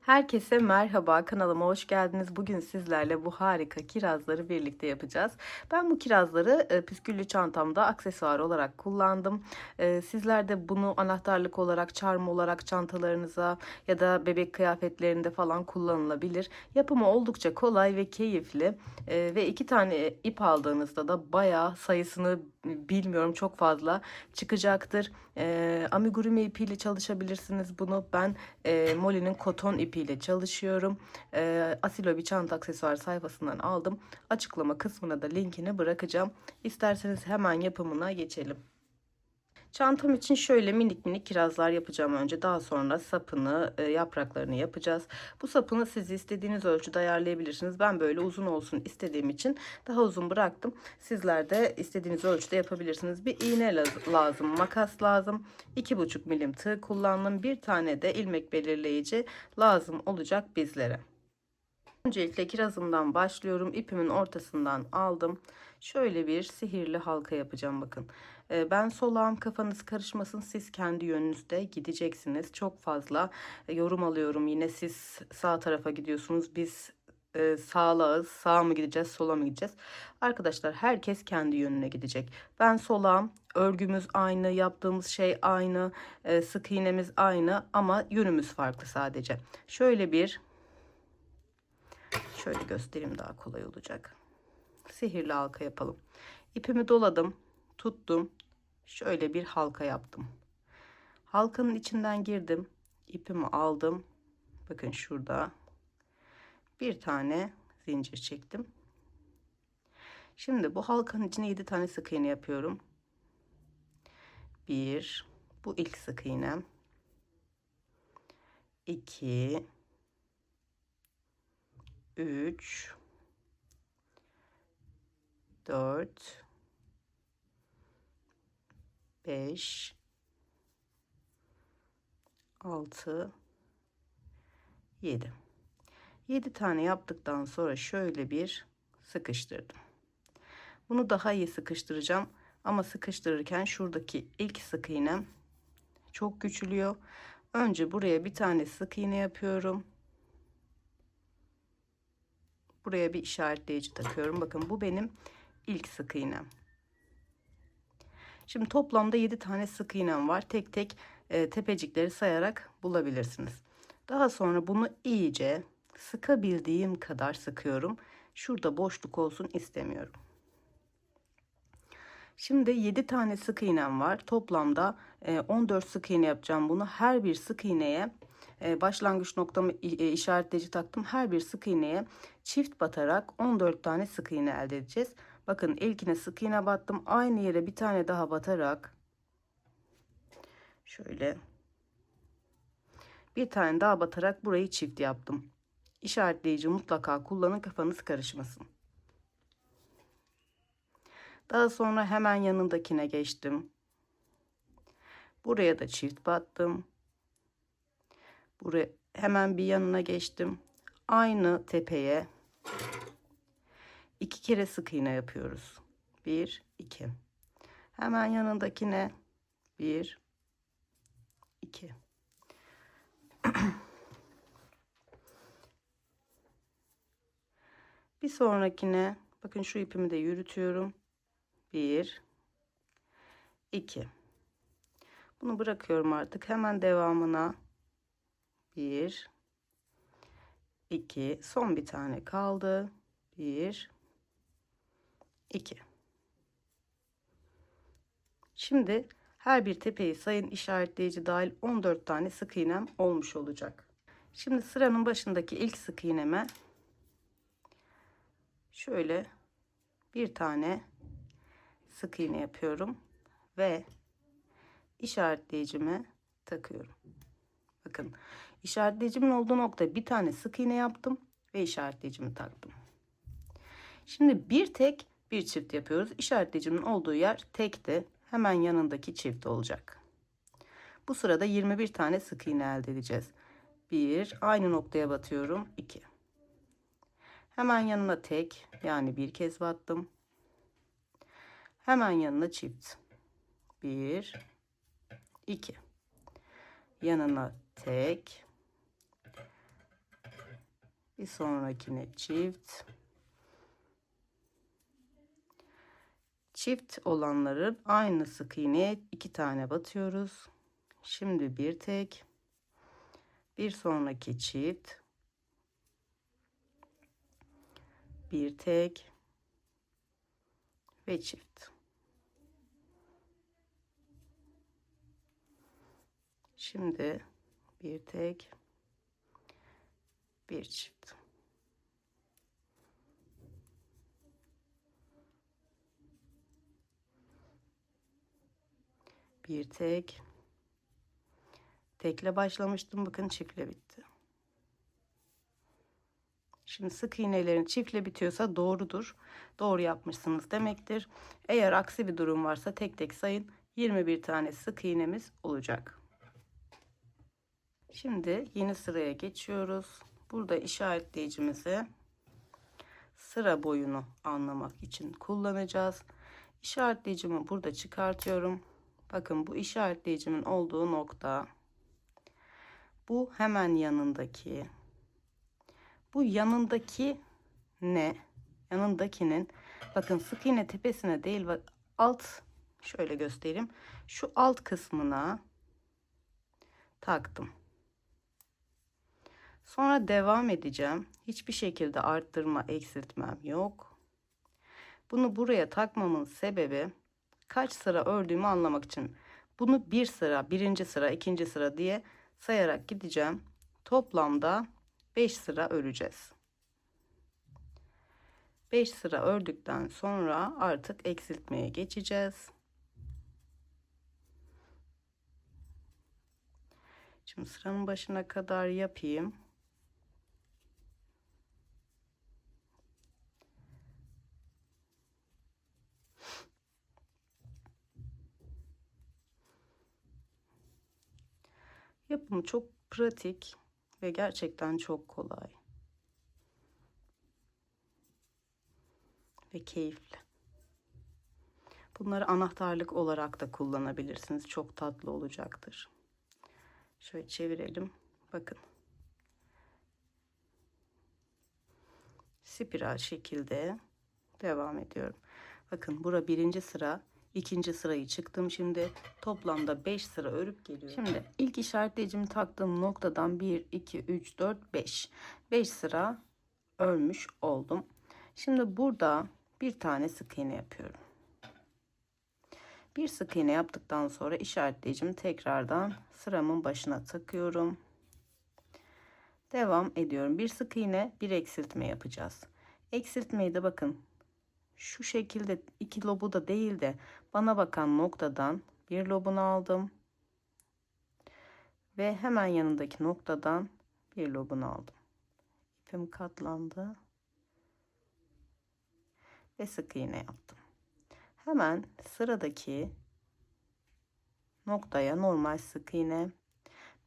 Herkese merhaba, kanalıma hoş geldiniz. Bugün sizlerle bu harika kirazları birlikte yapacağız. Ben bu kirazları püsküllü çantamda aksesuar olarak kullandım. Sizler de bunu anahtarlık olarak, charm olarak çantalarınıza ya da bebek kıyafetlerinde falan kullanılabilir. Yapımı oldukça kolay ve keyifli. Ve iki tane ip aldığınızda da bayağı sayısını bilmiyorum çok fazla çıkacaktır. Amigurumi ipiyle çalışabilirsiniz bunu. Ben Molly'nin koton ipiyle çalışıyorum. Asilo bir çanta aksesuar sayfasından aldım. Açıklama kısmına da linkini bırakacağım. İsterseniz hemen yapımına geçelim. Çantam için şöyle minik minik kirazlar yapacağım önce. Daha sonra sapını, yapraklarını yapacağız. Bu sapını siz istediğiniz ölçüde ayarlayabilirsiniz. Ben böyle uzun olsun istediğim için daha uzun bıraktım. Sizler de istediğiniz ölçüde yapabilirsiniz. Bir iğne lazım, makas lazım. 2,5 milim tığ kullandım. Bir tane de ilmek belirleyici lazım olacak bizlere. Öncelikle kirazımdan başlıyorum. İpimin ortasından aldım. Şöyle bir sihirli halka yapacağım bakın. Ben solağım, kafanız karışmasın. Siz kendi yönünüzde gideceksiniz. Çok fazla yorum alıyorum. Yine siz sağ tarafa gidiyorsunuz. Biz sağlağız. Sağa mı gideceğiz, sola mı gideceğiz? Arkadaşlar herkes kendi yönüne gidecek. Ben solağım. Örgümüz aynı, yaptığımız şey aynı, sık iğnemiz aynı ama yönümüz farklı sadece. Şöyle göstereyim, daha kolay olacak. Sihirli halka yapalım. İpimi doladım, tuttum. Şöyle bir halka yaptım. Halkanın içinden girdim. İpimi aldım. Bakın şurada bir tane zincir çektim. Şimdi bu halkanın içine 7 tane sık iğne yapıyorum. Bir, bu ilk sık iğnem. 2, 3, 4, 5, 6, 7. 7 tane yaptıktan sonra şöyle bir sıkıştırdım. Bunu daha iyi sıkıştıracağım ama sıkıştırırken şuradaki ilk sık iğnem çok küçülüyor. Önce buraya bir tane sık iğne yapıyorum. Buraya bir işaretleyici takıyorum. Bakın bu benim ilk sık iğnem. Şimdi toplamda 7 tane sık iğnem var. Tek tek tepecikleri sayarak bulabilirsiniz. Daha sonra bunu iyice sıkabildiğim kadar sıkıyorum. Şurada boşluk olsun istemiyorum. Şimdi 7 tane sık iğnem var. Toplamda 14 sık iğne yapacağım bunu. Her bir sık iğneye başlangıç noktamı işaretleyici taktım. Her bir sık iğneye çift batarak 14 tane sık iğne elde edeceğiz. Bakın ilkine sık iğne battım. Aynı yere bir tane daha batarak şöyle bir tane daha batarak burayı çift yaptım. İşaretleyici mutlaka kullanın, kafanız karışmasın. Daha sonra hemen yanındakine geçtim. Buraya da çift battım. Buraya hemen bir yanına geçtim. Aynı tepeye 2 kere sık iğne yapıyoruz. 1, 2. Hemen yanındakine 1, 2. Bir sonrakine bakın şu ipimi de yürütüyorum. 1, 2. Bunu bırakıyorum artık. Hemen devamına 1, 2. Son bir tane kaldı. 1, 2. Şimdi her bir tepeyi sayın, işaretleyici dahil 14 tane sık iğnem olmuş olacak. Şimdi sıranın başındaki ilk sık iğneme şöyle bir tane sık iğne yapıyorum ve işaretleyicimi takıyorum. Bakın işaretleyicimin olduğu nokta bir tane sık iğne yaptım ve işaretleyicimi taktım. Şimdi bir tek bir çift yapıyoruz. İşaretleyicimin olduğu yer tekti. Hemen yanındaki çift olacak. Bu sırada 21 tane sık iğne elde edeceğiz. 1, aynı noktaya batıyorum. 2. Hemen yanına tek, yani bir kez battım. Hemen yanına çift. 1, 2. Yanına tek, Bir sonrakine çift. Çift olanların aynı sık iğneye 2 tane batıyoruz. Şimdi bir tek, bir sonraki çift, bir tek ve çift. Şimdi bir tek, bir çift. Bir tek. Tekle başlamıştım. Bakın çiftle bitti. Şimdi sık iğnelerin çiftle bitiyorsa doğrudur. Doğru yapmışsınız demektir. Eğer aksi bir durum varsa tek tek sayın. 21 tane sık iğnemiz olacak. Şimdi yeni sıraya geçiyoruz. Burada işaretleyicimizi sıra boyunu anlamak için kullanacağız. İşaretleyicimi burada çıkartıyorum. Bakın bu işaretleyicimin olduğu nokta. Bu hemen yanındaki. Bu yanındaki ne? Yanındakinin bakın sık iğne tepesine değil, alt, şöyle göstereyim. Şu alt kısmına taktım. Sonra devam edeceğim. Hiçbir şekilde arttırma, eksiltmem yok. Bunu buraya takmamın sebebi kaç sıra ördüğümü anlamak için. Bunu bir sıra, birinci sıra, ikinci sıra diye sayarak gideceğim. Toplamda 5 sıra öreceğiz. 5 sıra ördükten sonra artık eksiltmeye geçeceğiz. Şimdi sıranın başına kadar yapayım. Yapımı çok pratik ve gerçekten çok kolay ve keyifli. Bunları anahtarlık olarak da kullanabilirsiniz. Çok tatlı olacaktır. Şöyle çevirelim. Bakın. Spiral şekilde devam ediyorum. Bakın bura birinci sıra. İkinci sırayı çıktım. Şimdi toplamda 5 sıra örüp geliyorum. Şimdi ilk işaretleyicimi taktığım noktadan 1, 2, 3, 4, 5. 5 sıra örmüş oldum. Şimdi burada bir tane sık iğne yapıyorum. Bir sık iğne yaptıktan sonra işaretleyicimi tekrardan sıramın başına takıyorum. Devam ediyorum. Bir sık iğne, bir eksiltme yapacağız. Eksiltmeyi de bakın şu şekilde iki lobu da değil de bana bakan noktadan bir lobunu aldım. Ve hemen yanındaki noktadan bir lobunu aldım. İpim katlandı. Ve sık iğne yaptım. Hemen sıradaki noktaya normal sık iğne,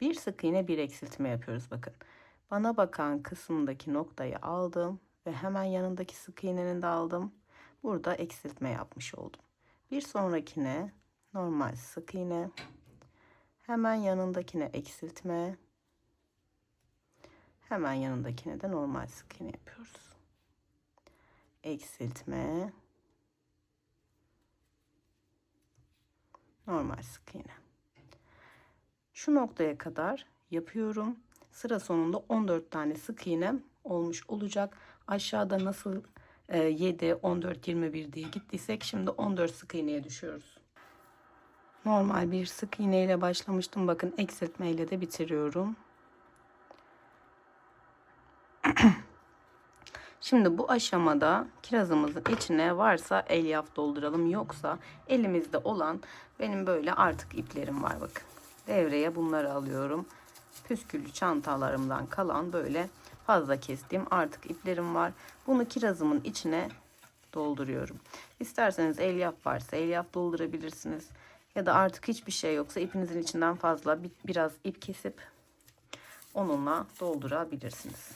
bir sık iğne, bir eksiltme yapıyoruz. Bakın bana bakan kısımdaki noktayı aldım ve hemen yanındaki sık iğnenin de aldım. Burada eksiltme yapmış oldum. Bir sonrakine normal sık iğne, hemen yanındakine eksiltme, hemen yanındakine de normal sık iğne yapıyoruz. Eksiltme, normal sık iğne. Şu noktaya kadar yapıyorum. Sıra sonunda 14 tane sık iğnem olmuş olacak. Aşağıda nasıl 7, 14, 21 diye gittiysek şimdi 14 sık iğneye düşüyoruz. Normal bir sık iğne ile başlamıştım. Bakın eksiltme ile de bitiriyorum. Şimdi bu aşamada kirazımızın içine varsa elyaf dolduralım. Yoksa elimizde olan benim böyle artık iplerim var bakın. Devreye bunları alıyorum. Püsküllü çantalarımdan kalan böyle fazla kestiğim artık iplerim var. Bunu kirazımın içine dolduruyorum. İsterseniz elyaf varsa elyaf doldurabilirsiniz. Ya da artık hiçbir şey yoksa ipinizin içinden fazla biraz ip kesip onunla doldurabilirsiniz.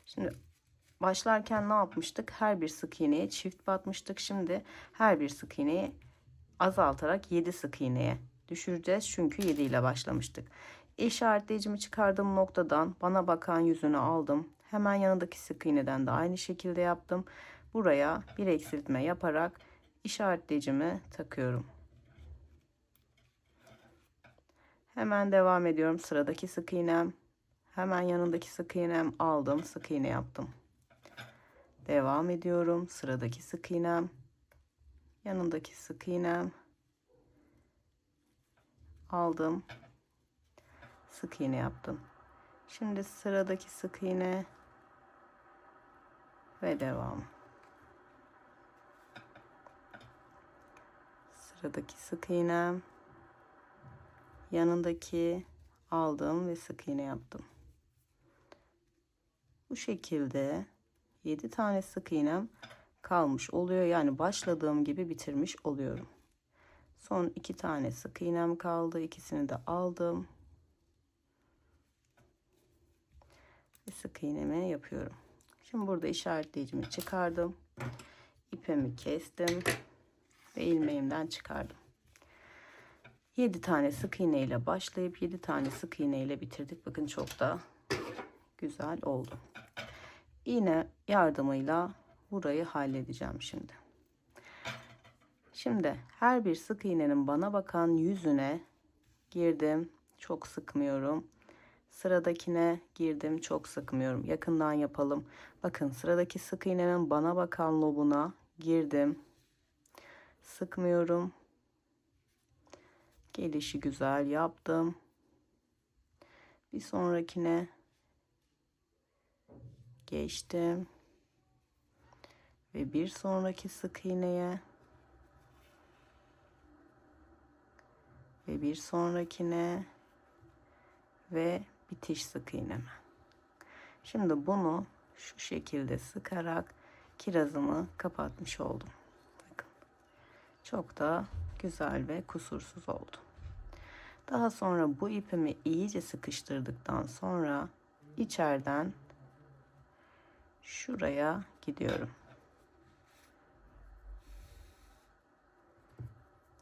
Şimdi başlarken ne yapmıştık? Her bir sık iğneye çift batmıştık. Şimdi her bir sık iğneyi azaltarak 7 sık iğneye düşüreceğiz. Çünkü 7 ile başlamıştık. İşaretleyicimi çıkardığım noktadan bana bakan yüzünü aldım. Hemen yanındaki sık iğneden de aynı şekilde yaptım. Buraya bir eksiltme yaparak işaretleyicimi takıyorum. Hemen devam ediyorum. Sıradaki sık iğnem. Hemen yanındaki sık iğnem aldım. Sık iğne yaptım. Devam ediyorum. Sıradaki sık iğnem. Yanındaki sık iğnem. Aldım. Sık iğne yaptım. Şimdi sıradaki sık iğne ve devam. Sıradaki sık iğnem. Yanındaki aldım ve sık iğne yaptım. Bu şekilde 7 tane sık iğnem kalmış oluyor. Yani başladığım gibi bitirmiş oluyorum. Son 2 tane sık iğnem kaldı. İkisini de aldım. Ve sık iğnemi yapıyorum. Şimdi burada işaretleyicimi çıkardım. İpimi kestim. Ve ilmeğimden çıkardım. 7 tane sık iğne ile başlayıp 7 tane sık iğne ile bitirdik. Bakın çok da güzel oldu. İğne yardımıyla burayı halledeceğim şimdi. Şimdi her bir sık iğnenin bana bakan yüzüne girdim. Çok sıkmıyorum. Sıradakine girdim. Çok sıkmıyorum. Yakından yapalım. Bakın sıradaki sık iğnenin bana bakan lobuna girdim. Sıkmıyorum. Gelişi güzel yaptım. Bir sonrakine geçtim. Ve bir sonraki sık iğneye ve bir sonrakine ve bitiş sık iğneme. Şimdi bunu şu şekilde sıkarak kirazımı kapatmış oldum. Bakın. Çok da güzel ve kusursuz oldu. Daha sonra bu ipimi iyice sıkıştırdıktan sonra içeriden şuraya gidiyorum.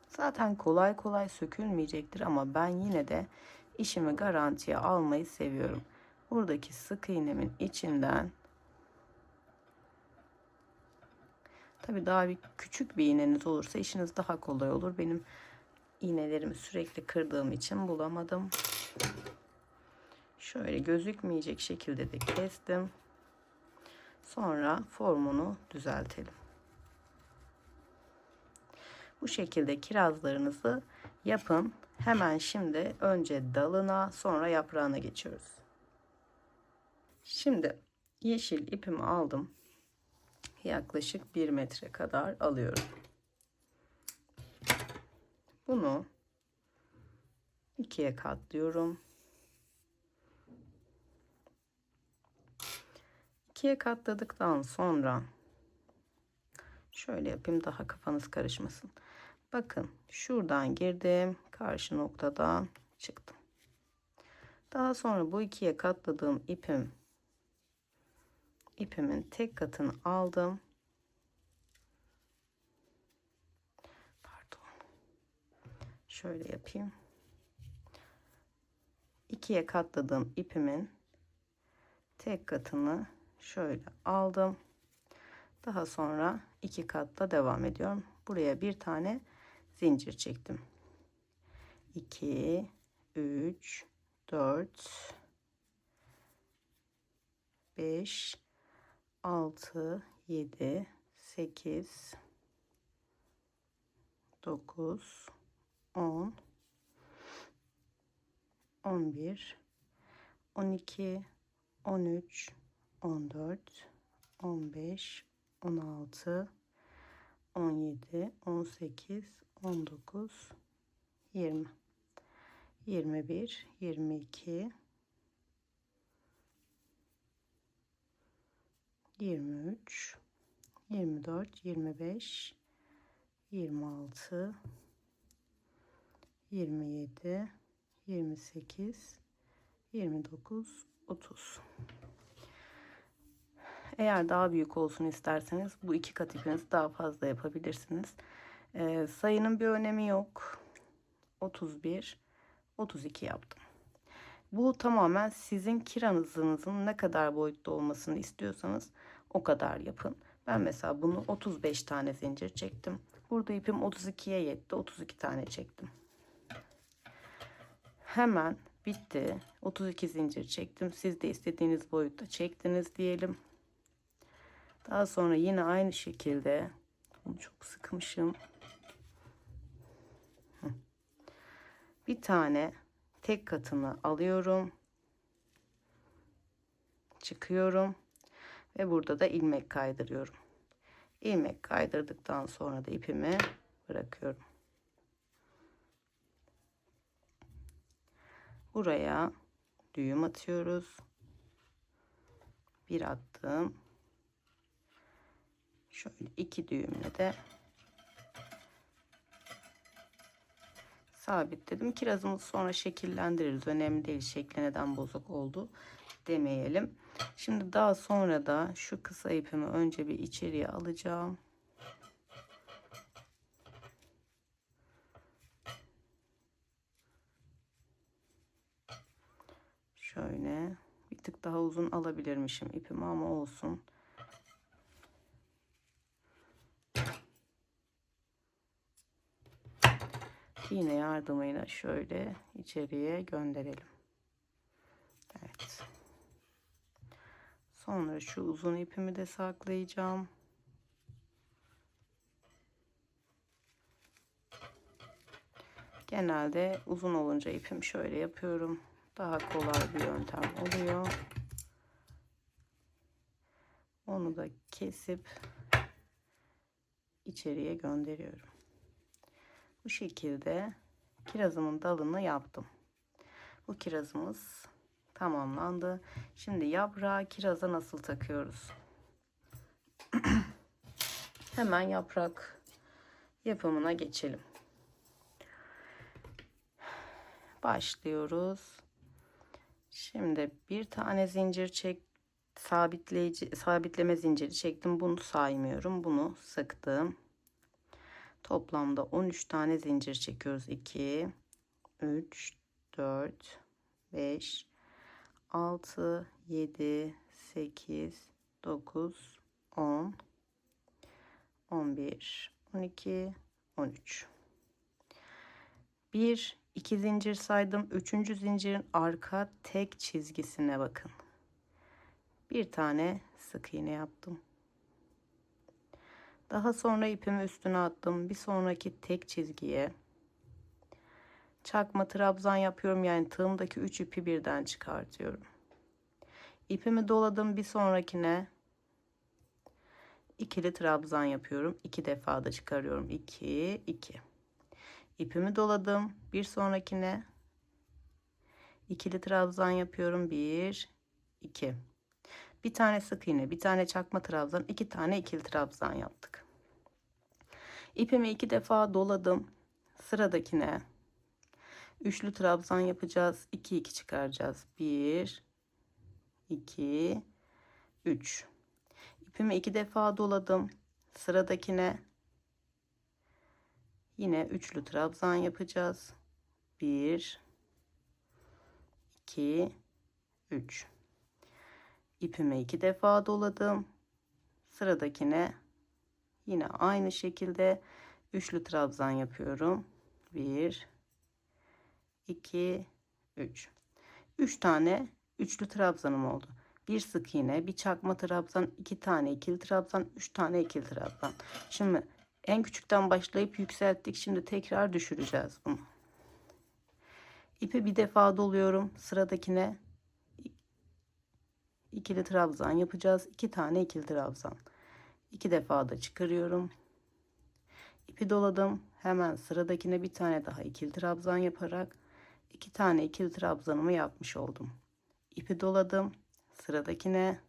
Zaten kolay kolay sökülmeyecektir ama ben yine de işimi garantiye almayı seviyorum. Buradaki sık iğnemin içinden, tabii daha bir küçük bir iğneniz olursa işiniz daha kolay olur. Benim iğnelerimi sürekli kırdığım için bulamadım. Şöyle gözükmeyecek şekilde de kestim. Sonra formunu düzeltelim. Bu şekilde kirazlarınızı yapın. Hemen şimdi önce dalına sonra yaprağına geçiyoruz. Şimdi yeşil ipimi aldım. Yaklaşık 1 metre kadar alıyorum. Bunu ikiye katlıyorum. İkiye katladıktan sonra şöyle yapayım, daha kafanız karışmasın. Bakın şuradan girdim, karşı noktadan çıktım. Daha sonra bu ikiye katladığım ipimin tek katını aldım. Pardon. Şöyle yapayım. İkiye katladığım ipimin tek katını şöyle aldım. Daha sonra 2 katla devam ediyorum. Buraya bir tane zincir çektim. 2, 3, 4, 5, 6, 7, 8, 9, 10, 11, 12, 13, 14, 15, 16, 17, 18, 19, 20, 21, 22, 23, 24, 25, 26, 27, 28, 29, 30. Eğer daha büyük olsun isterseniz bu 2 kat ipinizi daha fazla yapabilirsiniz. Sayının bir önemi yok. 31, 32 yaptım. Bu tamamen sizin kiranızın ne kadar boyutta olmasını istiyorsanız o kadar yapın. Ben mesela bunu 35 tane zincir çektim. Burada ipim 32'ye yetti. 32 tane çektim. Hemen bitti. 32 zincir çektim. Siz de istediğiniz boyutta çektiniz diyelim. Daha sonra yine aynı şekilde, bunu çok sıkmışım. Bir tane tek katını alıyorum. Çıkıyorum. Ve burada da ilmek kaydırıyorum. İlmek kaydırdıktan sonra da ipimi bırakıyorum. Buraya düğüm atıyoruz. Bir attım. Şöyle 2 düğümle de sabitledim. Kirazımızı sonra şekillendiririz. Önemli değil. Şekli neden bozuk oldu demeyelim. Şimdi daha sonra da şu kısa ipimi önce bir içeriye alacağım. Şöyle bir tık daha uzun alabilirmişim ipimi ama olsun. İğne yardımıyla şöyle içeriye gönderelim. Evet. Sonra şu uzun ipimi de saklayacağım. Genelde uzun olunca ipim şöyle yapıyorum. Daha kolay bir yöntem oluyor. Onu da kesip içeriye gönderiyorum. Bu şekilde kirazımın dalını yaptım. Bu kirazımız tamamlandı. Şimdi yaprağı kiraza nasıl takıyoruz? Hemen yaprak yapımına geçelim. Başlıyoruz. Şimdi bir tane zincir çek, sabitleme zinciri çektim. Bunu saymıyorum. Bunu sıktım. Toplamda 13 tane zincir çekiyoruz. 2, 3, 4, 5, 6, 7, 8, 9, 10, 11, 12, 13. 1, 2 zincir saydım. 3. zincirin arka tek çizgisine bakın. Bir tane sık iğne yaptım. Daha sonra ipimi üstüne attım. Bir sonraki tek çizgiye çakma trabzan yapıyorum. Yani tığımdaki 3 ipi birden çıkartıyorum. İpimi doladım. Bir sonrakine ikili trabzan yapıyorum. 2 defa da çıkarıyorum. 2, 2. İpimi doladım. Bir sonrakine ikili trabzan yapıyorum. 1, 2. Bir tane sık iğne, bir tane çakma trabzan, 2 tane ikili trabzan yaptık. İpimi 2 defa doladım. Sıradakine üçlü trabzan yapacağız. 2 2 çıkaracağız. 1, 2, 3. İpimi 2 defa doladım. Sıradakine yine üçlü trabzan yapacağız. 1, 2, 3. İpimi 2 defa doladım. Sıradakine yine aynı şekilde üçlü trabzan yapıyorum. 1, 2, 3. 3 tane üçlü trabzanım oldu. Bir sık iğne, bir çakma trabzan, 2 tane ikili trabzan, 3 tane ikili trabzan. Şimdi en küçükten başlayıp yükselttik. Şimdi tekrar düşüreceğiz bunu. İpi bir defa doluyorum. Sıradakine ikili trabzan yapacağız. 2 tane ikili trabzan. 2 defa da çıkarıyorum. İpi doladım. Hemen sıradakine bir tane daha ikili trabzan yaparak 2 tane ikili trabzanımı yapmış oldum. İpi doladım. Sıradakine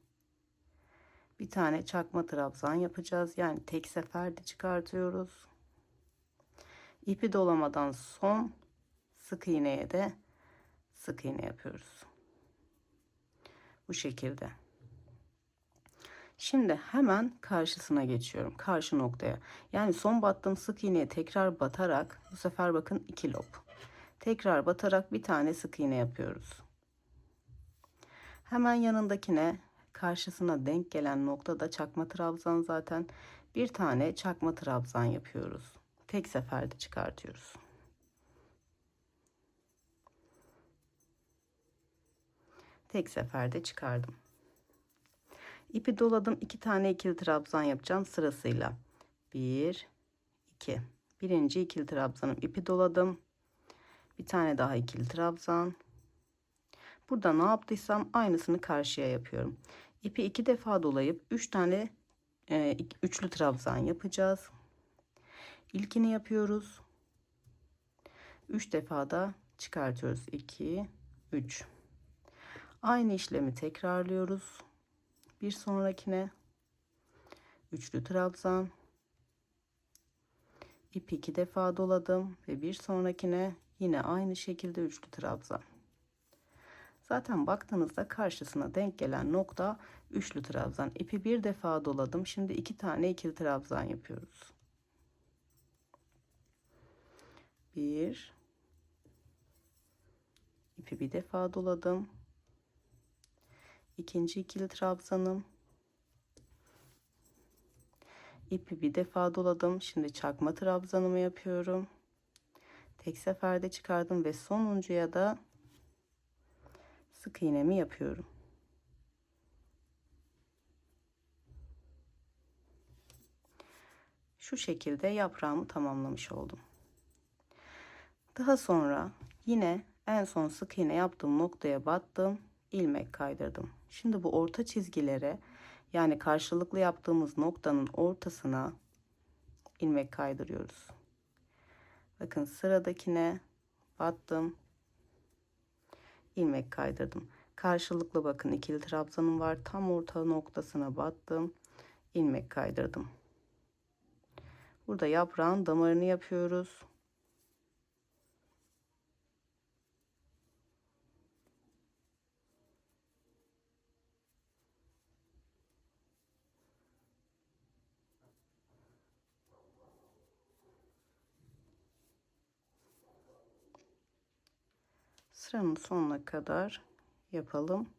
bir tane çakma trabzan yapacağız. Yani tek seferde çıkartıyoruz. İpi dolamadan son sık iğneye de sık iğne yapıyoruz. Bu şekilde. Şimdi hemen karşısına geçiyorum. Karşı noktaya. Yani son battığım sık iğneye tekrar batarak, bu sefer bakın 2 lob. Tekrar batarak bir tane sık iğne yapıyoruz. Hemen yanındakine, karşısına denk gelen noktada çakma trabzan, zaten bir tane çakma trabzan yapıyoruz. Tek seferde çıkartıyoruz. Tek seferde çıkardım. İpi doladım. 2 tane ikili trabzan yapacağım sırasıyla. 1 2. Birinci ikili trabzanım, ipi doladım. Bir tane daha ikili trabzan. Burada ne yaptıysam aynısını karşıya yapıyorum. İpi 2 defa dolayıp 3 tane üçlü trabzan yapacağız. İlkini yapıyoruz. 3 defa da çıkartıyoruz. 2 3. Aynı işlemi tekrarlıyoruz. Bir sonrakine üçlü trabzan. İpi 2 defa doladım ve bir sonrakine yine aynı şekilde üçlü trabzan. Zaten baktığınızda karşısına denk gelen nokta üçlü trabzan. İpi bir defa doladım. Şimdi 2 tane ikili trabzan yapıyoruz. 1. İpi bir defa doladım. İkinci ikili trabzanım. İpi bir defa doladım. Şimdi çakma trabzanımı yapıyorum. Tek seferde çıkardım ve sonuncuya da sık iğnemi yapıyorum. Şu şekilde yaprağımı tamamlamış oldum. Daha sonra yine en son sık iğne yaptığım noktaya battım, ilmek kaydırdım. Şimdi bu orta çizgilere, yani karşılıklı yaptığımız noktanın ortasına ilmek kaydırıyoruz. Bakın sıradakine battım, ilmek kaydırdım. Karşılıklı bakın ikili trabzanım var. Tam orta noktasına battım, ilmek kaydırdım. Burada yaprağın damarını yapıyoruz. Sıranın sonuna kadar yapalım.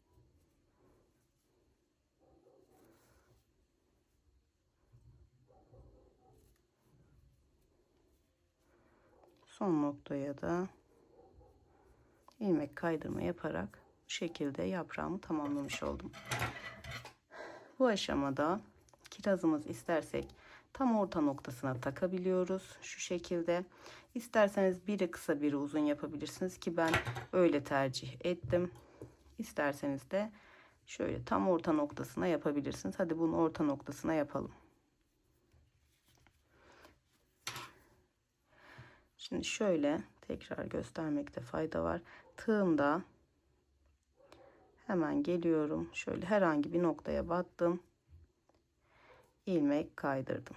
Son noktaya da ilmek kaydırma yaparak bu şekilde yaprağımı tamamlamış oldum. Bu aşamada kirazımız istersek tam orta noktasına takabiliyoruz. Şu şekilde. İsterseniz biri kısa biri uzun yapabilirsiniz ki ben öyle tercih ettim. İsterseniz de şöyle tam orta noktasına yapabilirsiniz. Hadi bunu orta noktasına yapalım. Şimdi şöyle tekrar göstermekte fayda var. Tığımda hemen geliyorum. Şöyle herhangi bir noktaya battım. İlmek kaydırdım.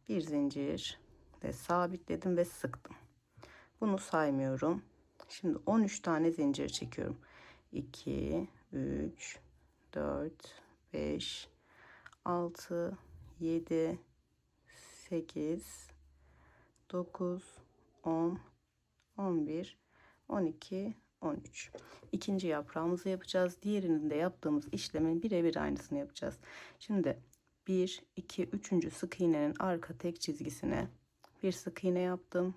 Bir zincir ve sabitledim ve sıktım. Bunu saymıyorum. Şimdi 13 tane zincir çekiyorum. 2, 3, 4, 5, 6, 7, 8, 9, 10, 11, 12, 13. İkinci yaprağımızı yapacağız. Diğerinin de yaptığımız işlemin birebir aynısını yapacağız. Şimdi 1, 2, 3. sık iğnenin arka tek çizgisine bir sık iğne yaptım.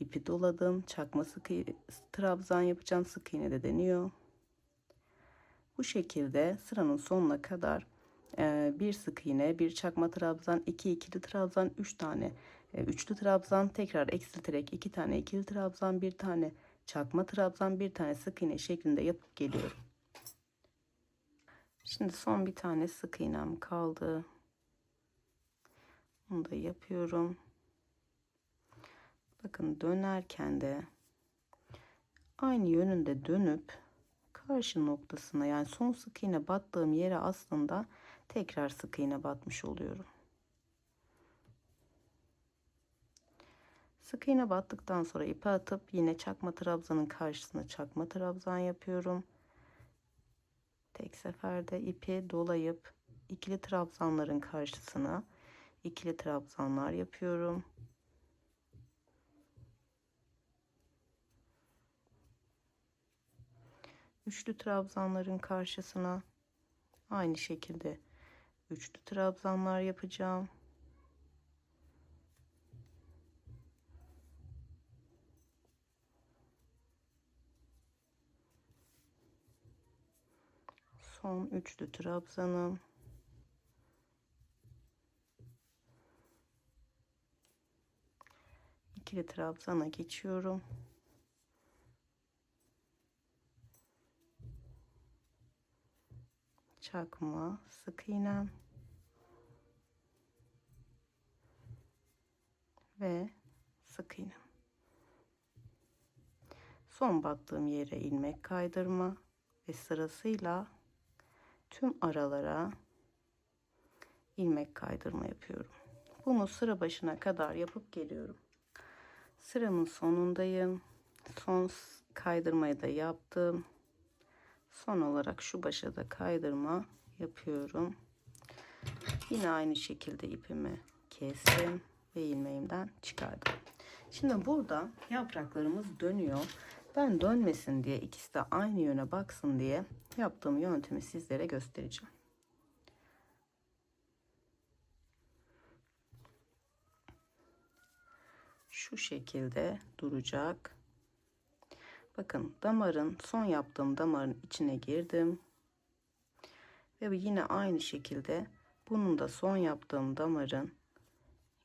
İpi doladım. Çakma sık iğne, trabzan yapacağım. Sık iğne de deniyor. Bu şekilde sıranın sonuna kadar bir sık iğne, bir çakma trabzan, 2 ikili trabzan, 3 tane üçlü trabzan, tekrar eksilterek 2 tane ikili trabzan, bir tane çakma trabzan, bir tane sık iğne şeklinde yapıp geliyorum. Şimdi son bir tane sık iğnem kaldı. Bunu da yapıyorum. Bakın dönerken de aynı yönünde dönüp karşı noktasına, yani son sık iğne battığım yere aslında tekrar sık iğne batmış oluyorum. Sık iğne battıktan sonra ipi atıp yine çakma trabzanın karşısına çakma trabzan yapıyorum. tek seferde ipi dolayıp ikili trabzanların karşısına ikili trabzanlar yapıyorum. Üçlü trabzanların karşısına aynı şekilde üçlü trabzanlar yapacağım. Son üçlü trabzanım. İkili trabzana geçiyorum. Çakma, sık iğnem ve sık iğnem. Son battığım yere ilmek kaydırma ve sırasıyla tüm aralara ilmek kaydırma yapıyorum. Bunu sıra başına kadar yapıp geliyorum. Sıramın sonundayım. Son kaydırmayı da yaptım. Son olarak şu başa da kaydırma yapıyorum. Yine aynı şekilde ipimi kestim ve ilmeğimden çıkardım. Şimdi burada yapraklarımız dönüyor. Ben dönmesin diye, ikisi de aynı yöne baksın diye yaptığım yöntemi sizlere göstereceğim. Şu şekilde duracak. Bakın son yaptığım damarın içine girdim. Ve yine aynı şekilde bunun da son yaptığım damarın,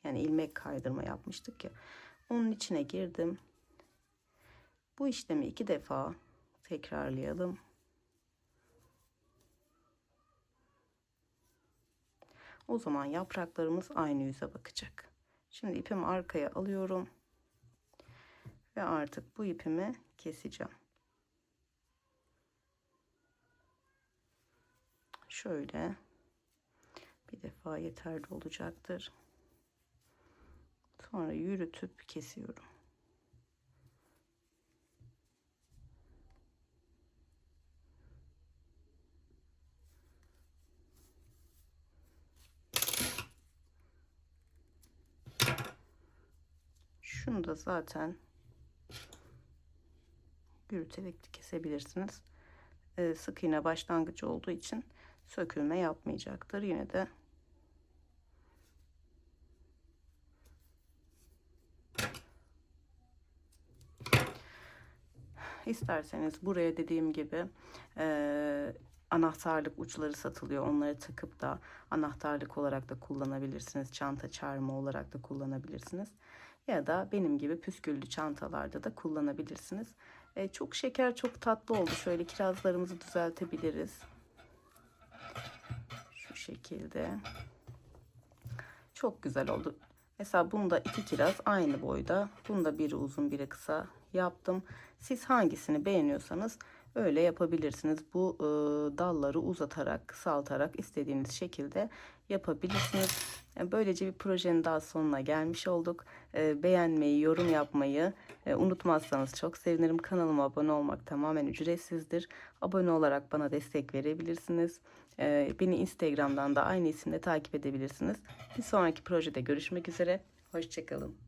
yani ilmek kaydırma yapmıştık ya, onun içine girdim. Bu işlemi 2 defa tekrarlayalım. O zaman yapraklarımız aynı yüze bakacak. Şimdi ipimi arkaya alıyorum ve artık bu ipimi keseceğim. Şöyle bir defa yeterli olacaktır. Sonra yürütüp kesiyorum. Şunu da zaten yürüterek de kesebilirsiniz. Sık iğne başlangıcı olduğu için sökülme yapmayacaktır. Yine de isterseniz buraya dediğim gibi anahtarlık uçları satılıyor. Onları takıp da anahtarlık olarak da kullanabilirsiniz. Çanta çarmı olarak da kullanabilirsiniz. Ya da benim gibi püsküllü çantalarda da kullanabilirsiniz. Çok şeker, çok tatlı oldu. Şöyle kirazlarımızı düzeltebiliriz. Şu şekilde. Çok güzel oldu. Mesela bunda 2 kiraz aynı boyda. Bunda biri uzun biri kısa yaptım. Siz hangisini beğeniyorsanız öyle yapabilirsiniz. Bu dalları uzatarak, kısaltarak istediğiniz şekilde yapabilirsiniz. Böylece bir projenin daha sonuna gelmiş olduk. Beğenmeyi, yorum yapmayı unutmazsanız çok sevinirim. Kanalıma abone olmak tamamen ücretsizdir. Abone olarak bana destek verebilirsiniz. Beni Instagram'dan da aynı isimle takip edebilirsiniz. Bir sonraki projede görüşmek üzere. Hoşça kalın.